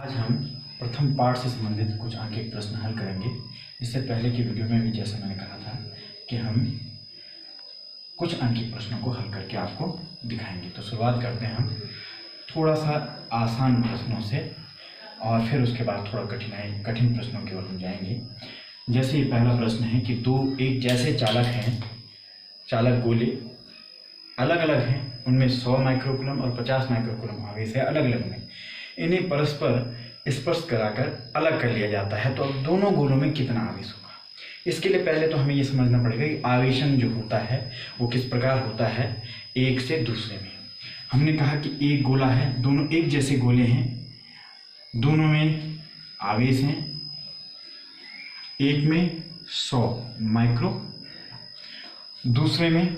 आज हम प्रथम पाठ से संबंधित कुछ आंकिक प्रश्न हल करेंगे। इससे पहले की वीडियो में भी जैसा मैंने कहा था कि हम कुछ आंकिक प्रश्नों को हल करके आपको दिखाएंगे। तो शुरुआत करते हैं हम थोड़ा सा आसान प्रश्नों से और फिर उसके बाद थोड़ा कठिन प्रश्नों की ओर हम जाएंगे। जैसे ये पहला प्रश्न है कि दो एक जैसे चालक हैं, चालक गोले अलग अलग हैं, उनमें 100 माइक्रोकूलम और 50 माइक्रोकूलम आवेश है अलग अलग में। इन्हें परस्पर स्पर्श कराकर अलग कर लिया जाता है, तो अब दोनों गोलों में कितना आवेश होगा। इसके लिए पहले तो हमें ये समझना पड़ेगा कि आवेशन जो होता है वो किस प्रकार होता है एक से दूसरे में। हमने कहा कि एक गोला है, दोनों एक जैसे गोले हैं, दोनों में आवेश हैं, एक में 100 माइक्रो, दूसरे में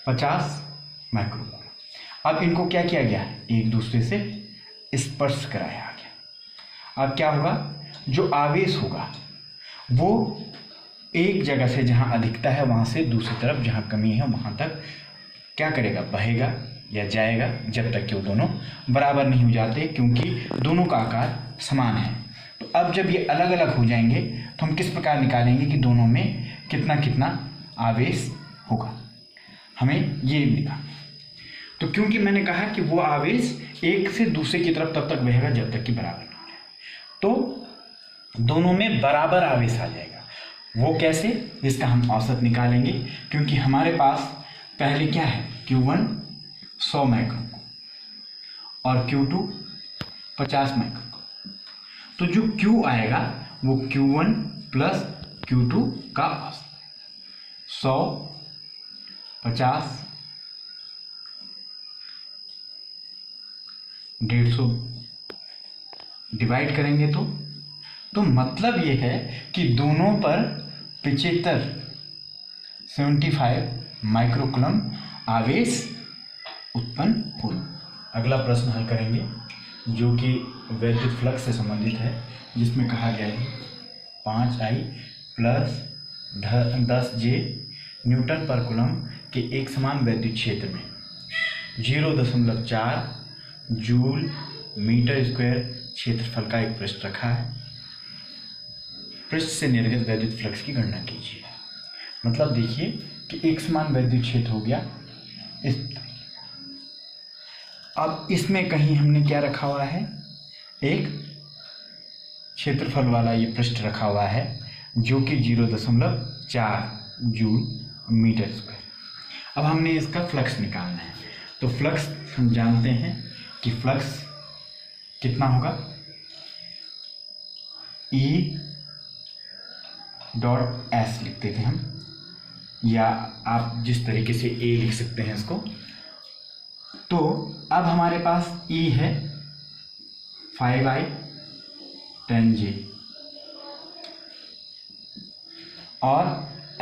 50 माइक्रो। अब इनको क्या किया गया, एक दूसरे से स्पर्श कराया गया। अब क्या होगा, जो आवेश होगा वो एक जगह से जहां अधिकता है वहां से दूसरी तरफ जहां कमी है वहां तक क्या करेगा, बहेगा या जाएगा, जब तक कि वो दोनों बराबर नहीं हो जाते, क्योंकि दोनों का आकार समान है। तो अब जब ये अलग अलग हो जाएंगे तो हम किस प्रकार निकालेंगे कि दोनों में कितना कितना आवेश होगा। हमें ये लिखा, तो क्योंकि मैंने कहा कि वो आवेश एक से दूसरे की तरफ तब तक बहेगा जब तक कि बराबर ना हो जाए, तो दोनों में बराबर आवेश आ जाएगा। वो कैसे, इसका हम औसत निकालेंगे, क्योंकि हमारे पास पहले क्या है, Q1 100 माइक्रो और Q2 50 माइक्रो। तो जो Q आएगा वो Q1 प्लस Q2 का औसत, 100 50 150 डिवाइड करेंगे तो मतलब ये है कि दोनों पर 75 माइक्रोकूलम आवेश उत्पन्न हो। अगला प्रश्न हल करेंगे जो कि वैद्युत फ्लक्स से संबंधित है, जिसमें कहा गया है 5I प्लस 10J न्यूटन पर कूलम के एक समान वैद्युत क्षेत्र में 0.4 जूल मीटर स्क्वायर क्षेत्रफल का एक पृष्ठ रखा है। पृष्ठ से निर्गत वैद्युत फ्लक्स की गणना कीजिए। मतलब देखिए कि एक समान वैद्युत क्षेत्र हो गया इस। अब इसमें कहीं हमने क्या रखा हुआ है, एक क्षेत्रफल वाला ये पृष्ठ रखा हुआ है जो कि 0.4 जूल मीटर स्क्वायर। अब हमने इसका फ्लक्स निकालना है, तो फ्लक्स हम जानते हैं कि फ्लक्स कितना होगा, E.S लिखते थे हम, या आप जिस तरीके से A लिख सकते हैं इसको। तो अब हमारे पास E है 5I 10J और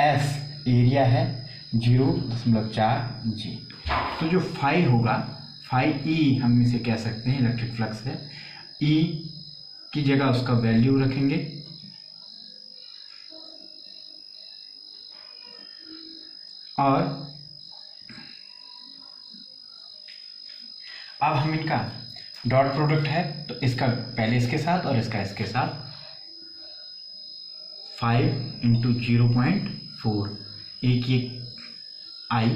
S एरिया है 0.4 J। तो जो फाई होगा, फाई E हम इसे कह सकते हैं इलेक्ट्रिक फ्लक्स है। E की जगह उसका वैल्यू रखेंगे और अब हम इनका डॉट प्रोडक्ट है, तो इसका पहले इसके साथ और इसका इसके साथ 5 × 0.4 एक I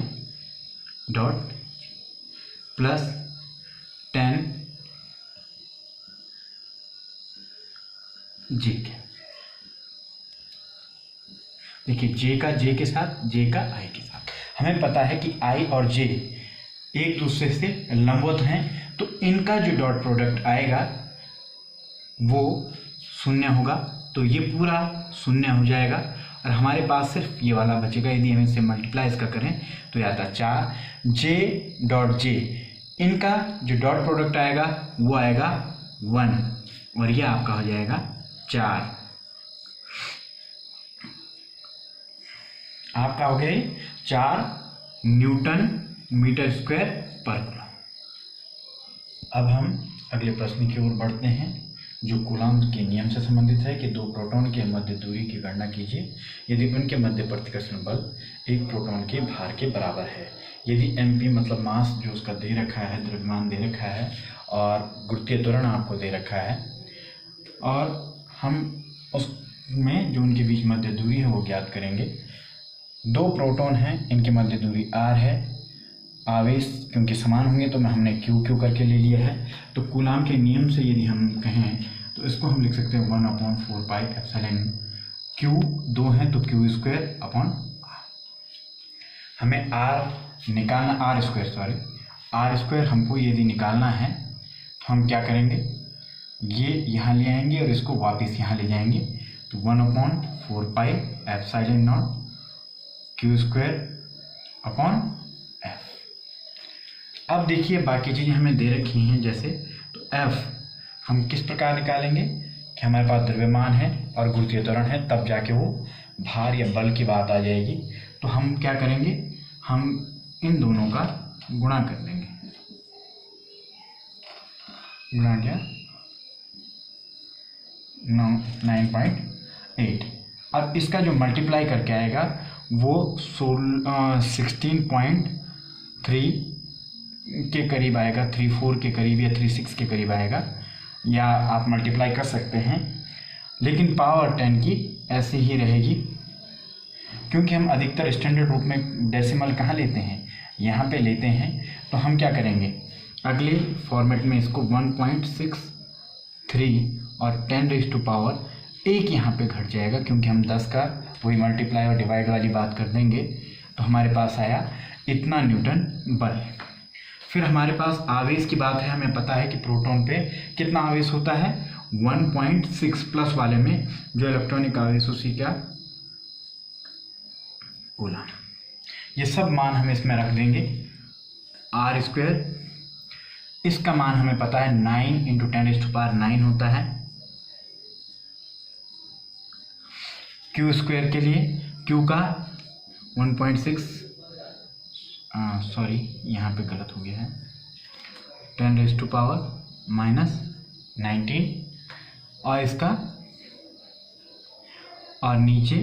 डॉट प्लस 10 J के। देखिए J का J के साथ, J का I के साथ। हमें पता है कि I और J एक दूसरे से लंबवत हैं, तो इनका जो डॉट प्रोडक्ट आएगा वो 0 होगा, तो ये पूरा 0 हो जाएगा और हमारे पास सिर्फ ये वाला बचेगा। यदि हम इसे मल्टीप्लाई इसका करें तो यह आता 4 J डॉट J, इनका जो डॉट प्रोडक्ट आएगा वो आएगा 1 और ये आपका हो जाएगा 4। आपका हो गया 4 न्यूटन मीटर स्क्वायर पर कूलम। अब हम अगले प्रश्न की ओर बढ़ते हैं जो कूलॉम के नियम से संबंधित है कि दो प्रोटॉन के मध्य दूरी की गणना कीजिए यदि उनके मध्य प्रतिकर्षण बल एक प्रोटॉन के भार के बराबर है। यदि mp मतलब मास जो उसका दे रखा है, द्रव्यमान दे रखा है, और गुरुत्वीय त्वरण आपको दे रखा है, और हम उसमें जो उनके बीच मध्य दूरी है वो ज्ञात करेंगे। 2 प्रोटॉन हैं, इनकी मध्य दूरी r है। आवेश क्योंकि समान होंगे तो हमने q करके ले लिया है। तो कूलाम के नियम से यदि हम कहें तो इसको हम लिख सकते हैं 1/4 पाई एप्सिलॉन q, 2 हैं तो q² हमें r निकालना, r² हमको यदि निकालना है तो हम क्या करेंगे, ये यहाँ ले आएंगे और इसको वापस यहाँ ले जाएंगे। तो 1/4 पाई एप्सिलॉन नॉट q²/f। अब देखिए बाकी चीज़ें हमें दे रखी हैं, जैसे तो f हम किस प्रकार निकालेंगे कि हमारे पास द्रव्यमान है और गुरुत्वीय त्वरण है, तब जाके वो भार या बल की बात आ जाएगी। तो हम क्या करेंगे, हम इन दोनों का गुणा कर देंगे। गुणा क्या, 9.8। अब इसका जो मल्टीप्लाई करके आएगा वो 16.3 के करीब आएगा, 34 के करीब या 36 के करीब आएगा, या आप मल्टीप्लाई कर सकते हैं। लेकिन पावर 10 की ऐसी ही रहेगी, क्योंकि हम अधिकतर स्टैंडर्ड रूप में डेसिमल कहाँ लेते हैं, यहाँ पे लेते हैं। तो हम क्या करेंगे, अगले फॉर्मेट में इसको 1.63 और 10⁻1 यहाँ पे घट जाएगा, क्योंकि हम 10 का वही मल्टीप्लाई और डिवाइड वाली बात कर देंगे। तो हमारे पास आया इतना न्यूटन बल। फिर हमारे पास आवेश की बात है, हमें पता है कि प्रोटॉन पे कितना आवेश होता है, 1.6 प्लस वाले में जो इलेक्ट्रॉनिक आवेश उसी का कूलाम। ये सब मान हम इसमें रख देंगे। r², इसका मान हमें पता है 9 × 10⁻9 होता है। q² के लिए q का 1.6, सॉरी यहाँ पे गलत हो गया है, 10⁻⁻19, और इसका, और नीचे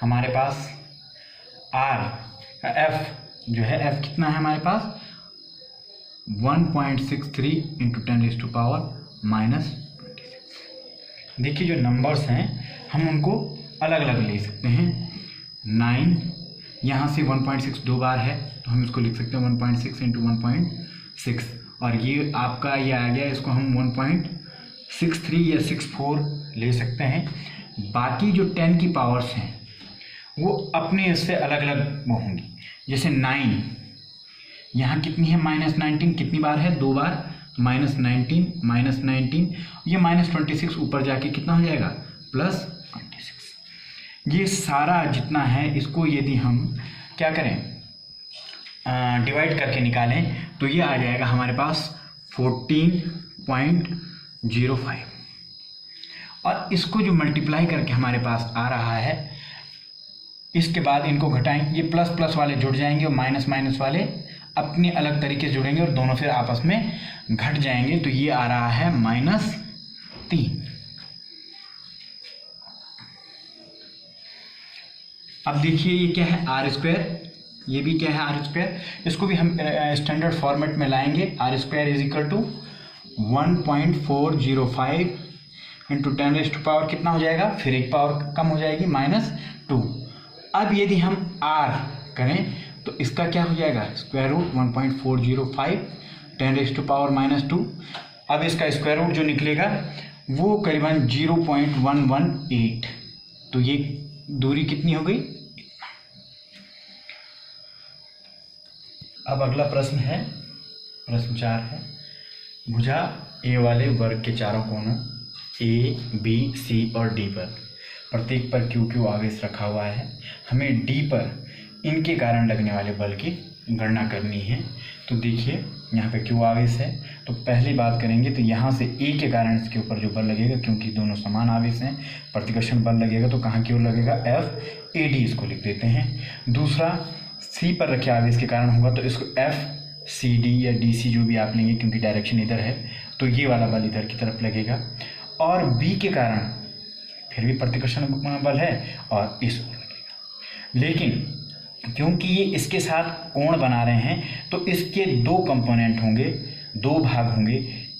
हमारे पास f जो है, f कितना है हमारे पास 1.63 × 10⁻26। देखिए जो नंबर्स हैं हम उनको अलग अलग ले सकते हैं। 9 यहाँ से 1.6 2 बार है तो हम इसको लिख सकते हैं 1.6 × 1.6, और ये आपका ये आ गया, इसको हम 1.63 या 64 ले सकते हैं। बाकी जो 10 की पावर्स हैं वो अपने इससे अलग अलग वो होंगी। जैसे 9 यहाँ कितनी है, -19 कितनी बार है, 2 बार, -19 -19, ये -26 ऊपर जाके कितना हो जाएगा, +26। ये सारा जितना है इसको यदि हम क्या करें, डिवाइड करके निकालें तो ये आ जाएगा हमारे पास 14.05। और इसको जो मल्टीप्लाई करके हमारे पास आ रहा है, इसके बाद इनको घटाएं, ये प्लस प्लस वाले जुड़ जाएंगे और माइनस माइनस वाले अपने अलग तरीके से जुड़ेंगे और दोनों फिर आपस में घट जाएंगे। तो ये आ रहा है -3। अब देखिए ये क्या है, r², ये भी क्या है, r²। इसको भी हम स्टैंडर्ड फॉर्मेट में लाएंगे। r² = 1.405 × 10⁻, कितना हो जाएगा, फिर एक पावर कम हो जाएगी, -2। अब यदि हम r करें तो इसका क्या हो जाएगा, √1.405 10⁻⁻2। अब इसका स्क्वायर रूट जो निकलेगा वो करीबन 0.118। तो ये दूरी कितनी हो गई। अब अगला प्रश्न है, प्रश्न 4 है, भुजा ए वाले वर्ग के चारों कोनों A, B, C और D पर प्रत्येक पर Q आवेश रखा हुआ है। हमें D पर इनके कारण लगने वाले बल की गणना करनी है। तो देखिए यहाँ पे Q आवेश है, तो पहली बात करेंगे तो यहाँ से A के कारण इसके ऊपर जो बल लगेगा, क्योंकि दोनों समान आवेश हैं, प्रतिकर्षण बल लगेगा, तो कहाँ की ओर लगेगा, FAD इसको लिख देते हैं। दूसरा C पर रखे आवेश के कारण होगा तो इसको FCD या DC जो भी आप लेंगे, क्योंकि डायरेक्शन इधर है तो ये वाला बल इधर की तरफ लगेगा। और B के कारण फिर भी प्रतिकर्षण बल है और इस ओर लगेगा। लेकिन क्योंकि ये इसके साथ कोण बना रहे हैं तो इसके 2 कंपोनेंट होंगे, दो भाग होंगे,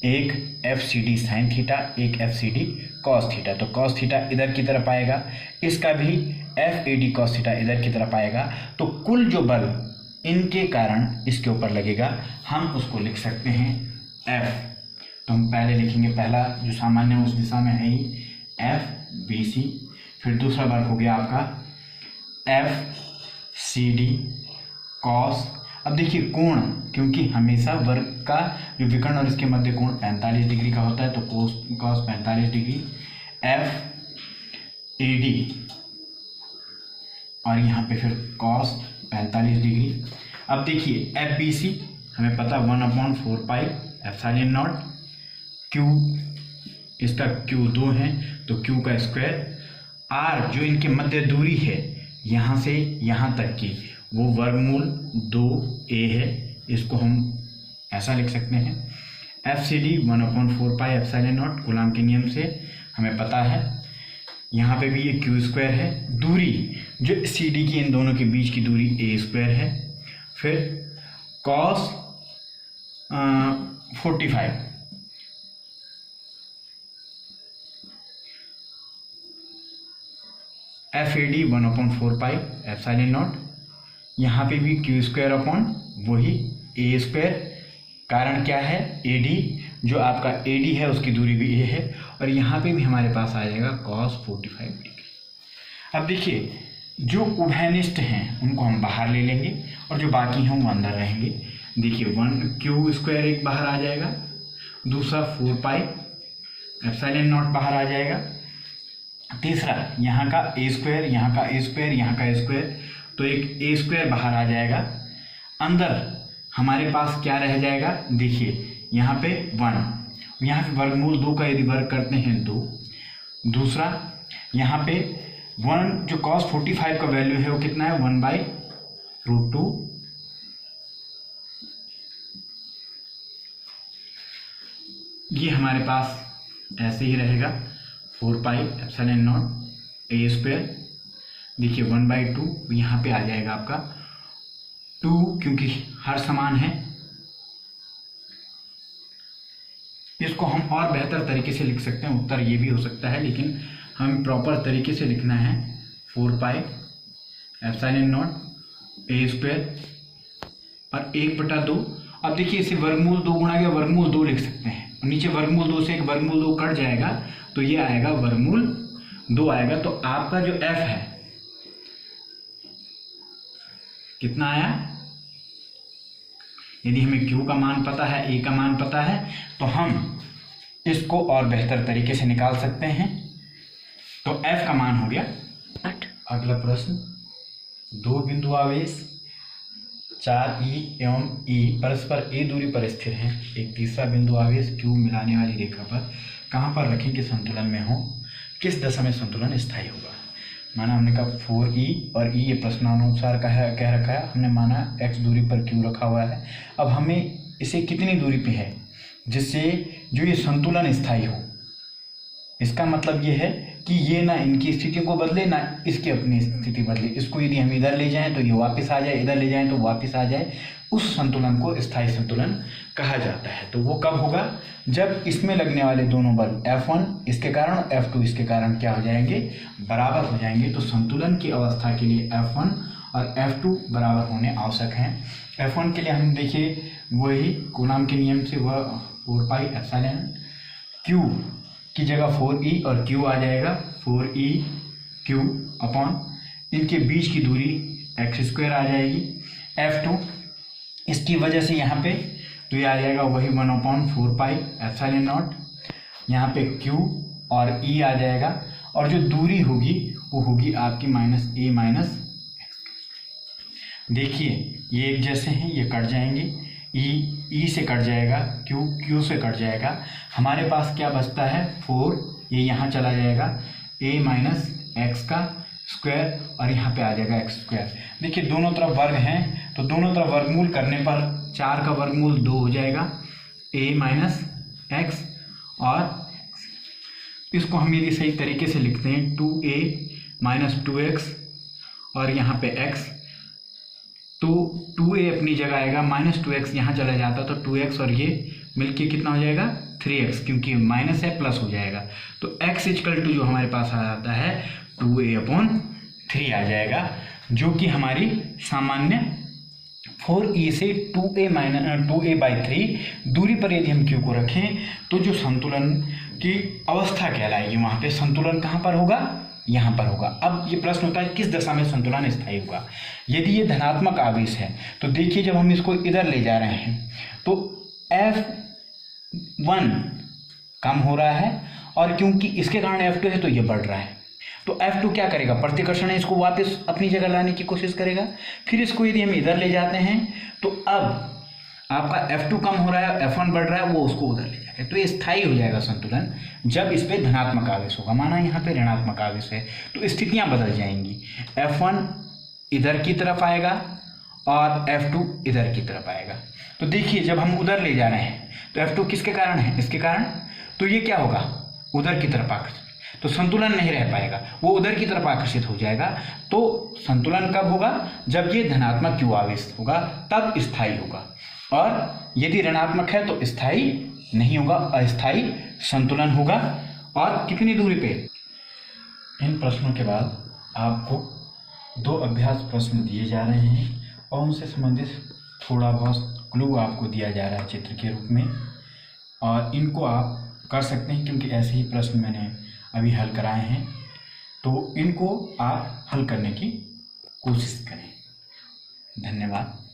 एक F C D sine theta, एक F C D cos theta. तो कॉस थीटा इधर की तरफ आएगा, इसका भी F A D cos theta इधर की तरफ आएगा। तो कुल जो बल इनके कारण इसके ऊपर लगेगा, हम उसको लिख सकते हैं एफ। तो हम पहले लिखेंगे, पहला जो सामान्य उस दिशा में है ही एफ बी सी, फिर दूसरा वर्ग हो गया आपका एफ सी डी कॉस। अब देखिए कोण, क्योंकि हमेशा वर्ग का जो विकर्ण और इसके मध्य कोण 45 डिग्री का होता है, तो cos 45 degree F A D, और यहाँ पे फिर कॉस 45 डिग्री। अब देखिए एफ बी सी हमें पता 1/4 पाई एप्सिलॉन नॉट, क्यू इसका क्यू 2 है तो क्यू का स्क्वायर, आर जो इनके मध्य दूरी है यहाँ से यहाँ तक की, वो वर्गमूल 2a है, इसको हम ऐसा लिख सकते हैं। F C D 1/4 pi epsilon naught, Coulomb के नियम से हमें पता है। यहाँ पे भी ये क्यू स्क्वायर है, दूरी जो सी डी की इन दोनों के बीच की दूरी a स्क्वायर है, फिर cos 45 F A D 1/4 pi epsilon not, यहाँ पे भी क्यू स्क्वायर अपॉन वही ए स्क्वायर, कारण क्या है ए डी, जो आपका ए डी है उसकी दूरी भी ए है, और यहाँ पे भी हमारे पास आ जाएगा cos 45 डिग्री। अब देखिए जो उभयनिष्ठ हैं उनको हम बाहर ले लेंगे और जो बाकी हैं वो अंदर रहेंगे। देखिए 1 क्यू स्क्वायर एक बाहर आ जाएगा, दूसरा 4 पाई एप्सिलॉन नॉट बाहर आ जाएगा, तीसरा यहाँ का ए स्क्वायर, यहाँ का ए स्क्वायर, यहाँ का ए स्क्वायर, तो एक ए स्क्वायर बाहर आ जाएगा। अंदर हमारे पास क्या रह जाएगा, देखिए यहाँ पे 1, यहाँ पे वर्गमूल 2 का यदि वर्ग करते हैं 2, दूसरा यहाँ पे 1 जो cos 45 का वैल्यू है वो कितना है 1/√2, ये हमारे पास ऐसे ही रहेगा 4 पाई एप्सिलॉन नॉट ए स्क्वायर। देखिए 1/2 यहाँ पे आ जाएगा आपका 2, क्योंकि हर समान है। इसको हम और बेहतर तरीके से लिख सकते हैं, उत्तर ये भी हो सकता है, लेकिन हमें प्रॉपर तरीके से लिखना है 4 पाई एप्सिलॉन नॉट ए स्क्वायर और 1/2। अब देखिए इसे वर्गमूल 2 गुणा के वर्गमूल 2 लिख सकते हैं, और नीचे वर्गमूल 2 से एक वर्गमूल 2 कट जाएगा तो ये आएगा वर्गमूल 2 आएगा। तो आपका जो f है कितना आया, यदि हमें q का मान पता है, a का मान पता है, तो हम इसको और बेहतर तरीके से निकाल सकते हैं। तो f का मान हो गया 8। अगला प्रश्न, 2 बिंदु आवेश 4e एवं e परस्पर a दूरी पर स्थिर हैं। एक तीसरा बिंदु आवेश q मिलाने वाली रेखा पर कहाँ पर रखें कि संतुलन में हो, किस दशा में संतुलन स्थायी होगा। माना हमने कहा 4e और e ये प्रश्नानुसार कह रखा है, हमने माना x दूरी पर q रखा हुआ है। अब हमें इसे कितनी दूरी पे है जिससे जो ये संतुलन स्थायी हो, इसका मतलब ये है कि ये ना इनकी स्थिति को बदले ना इसकी अपनी स्थिति बदले। इसको यदि हम इधर ले जाएं तो ये वापस आ जाए, इधर ले जाएं तो वापस आ जाए, उस संतुलन को स्थायी संतुलन कहा जाता है। तो वो कब होगा, जब इसमें लगने वाले दोनों बल F1 इसके कारण और F2 इसके कारण क्या हो जाएंगे, बराबर हो जाएंगे। तो संतुलन की अवस्था के लिए F1 और F2 बराबर होने आवश्यक हैं। F1 के लिए हम देखिए वही कूलॉम के नियम से वह 4 पाई एप्सिलॉन Q की जगह 4e और Q आ जाएगा 4e Q अपॉन इनके बीच की दूरी x स्क्वायर आ जाएगी। F2 इसकी वजह से यहाँ पे तो ये आ जाएगा वही 1/4 पाई एप्सिलॉन नॉट, यहाँ पे Q और E आ जाएगा, और जो दूरी होगी वो होगी आपकी -a x। देखिए ये एक जैसे हैं, ये कट जाएंगे, E से कट जाएगा, Q से कट जाएगा, हमारे पास क्या बचता है 4, ये यहाँ चला जाएगा a x का स्क्वायर और यहाँ पे आ जाएगा x स्क्वायर। देखिए दोनों तरफ वर्ग हैं तो दोनों तरफ वर्गमूल करने पर 4 का वर्गमूल 2 हो जाएगा a x, और इसको हम यदि सही तरीके से लिखते हैं 2a - 2x और यहाँ पे x, तो 2a अपनी जगह आएगा, -2x यहाँ चला जाता तो 2x और ये मिलके कितना हो जाएगा 3x, क्योंकि माइनस है प्लस हो जाएगा, तो x इक्वल टू जो हमारे पास आ जाता है 2a/3 आ जाएगा, जो कि हमारी सामान्य 4e से 2a/3 दूरी पर यदि हम q को रखें तो जो संतुलन की अवस्था कहलाएगी, वहाँ पे संतुलन कहाँ पर होगा, यहाँ पर होगा। अब ये प्रश्न होता है किस दशा में संतुलन स्थायी होगा। यदि ये धनात्मक आवेश है तो देखिए जब हम इसको इधर ले जा रहे हैं तो F1 कम हो रहा है और क्योंकि इसके कारण F2 है तो ये बढ़ रहा है, तो F2 क्या करेगा, प्रतिकर्षण है, इसको वापस अपनी जगह लाने की कोशिश करेगा। फिर इसको यदि हम इधर ले जाते हैं तो अब आपका F2 कम हो रहा है, F1 बढ़ रहा है, वो उसको उधर ले जाएगा, तो ये स्थायी हो जाएगा संतुलन जब इस पे धनात्मक आवेश होगा। माना यहाँ पे ऋणात्मक आवेश है तो स्थितियाँ बदल जाएंगी, F1 इधर की तरफ आएगा और F2 इधर की तरफ आएगा। तो देखिए जब हम उधर ले जा रहे हैं तो F2 किसके कारण है, इसके कारण, तो ये क्या होगा, उधर की तरफ आकर्षित, तो संतुलन नहीं रह पाएगा, वो उधर की तरफ आकर्षित हो जाएगा। तो संतुलन कब होगा, जब ये धनात्मक q आवेश होगा तब स्थायी होगा, और यदि ऋणात्मक है तो स्थायी नहीं होगा, अस्थायी संतुलन होगा। और कितनी दूरी पे। इन प्रश्नों के बाद आपको 2 अभ्यास प्रश्न दिए जा रहे हैं और उनसे संबंधित थोड़ा बहुत क्लू आपको दिया जा रहा है चित्र के रूप में, और इनको आप कर सकते हैं क्योंकि ऐसे ही प्रश्न मैंने अभी हल कराए हैं, तो इनको आप हल करने की कोशिश करें। धन्यवाद।